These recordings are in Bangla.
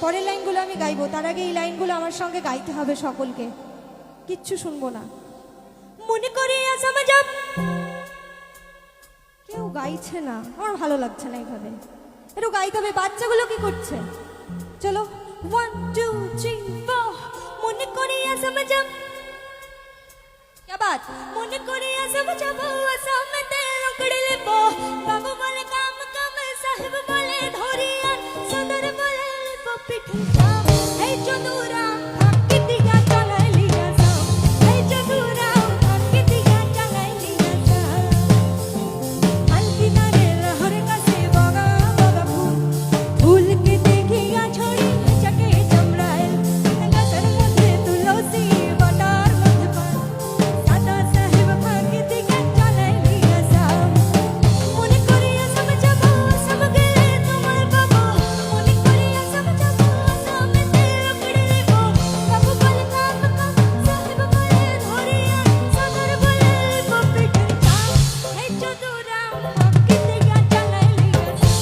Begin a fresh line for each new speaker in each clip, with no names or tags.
পরের লাইনগুলো আমি গাইবো, তার আগে এই লাইনগুলো আমার সঙ্গে গাইতে হবে সকলকে, কিচ্ছু শুনবো না। মনে করে আসাম যাব, কেউ গাইছে না, আমার ভালো লাগছে না এইভাবে, একটু গাইতে হবে। বাচ্চাগুলো কি করছে? চলো 1 2 3 4 মনে করে আসাম যাব, क्या बात? মনে করে আসাম যাব, আসামতে রকড়ে লেবো, বাবু বলে কাম কাম, সাহেব বলে ধরিয়া, সদর বলে লেবো পিঠা, এই চতুরা আকি দিগা চালাই লিয়া যাও, এই চতুরা আকি দিগা চালাই লিয়া যাও, আলকিনারে লহর কাছে বগা বগা ফুল, ফুল কে দেখিয়া ছড়ি চকে চমড়ায়, গাছের মধ্যে তুলসী বাটার মধ্যে পান, সাদা সাহেব আকি দিগা চালাই লিয়া যাও, মনে করে আসাম যাব, আসাম গেলে তোমার পাবো, মনে করে আসাম যাব, আসামেতে রকড়ে লেবো, বাবু বলে কাম কাম, সাহেব বলে ধরিয়া, সদর বলে লেবো পিঠা, এই চতুরা আকি দিগা চালাই লিয়া যাও,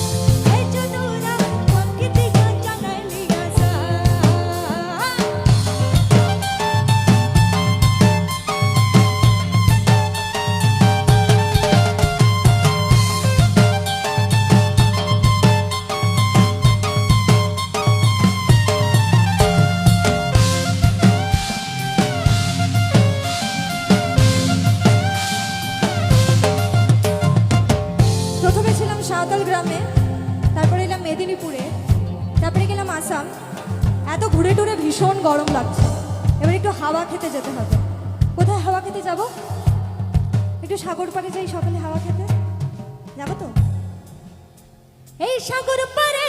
এই চতুরা আকি দিগা চালাই লিয়া যাও। প্রথমে ছিলাম সাঁওতাল গ্রামে, তারপরে এলাম মেদিনীপুরে, তারপরে গেলাম আসাম। এত ঘুরে টুরে ভীষণ গরম লাগছে, এবার একটু হাওয়া খেতে যেতে হবে। কোথায় হাওয়া খেতে যাব? একটু সাগর পাড়ে যাই সকালে হাওয়া খেতে, যাবো তো? এই সাগর পাড়ে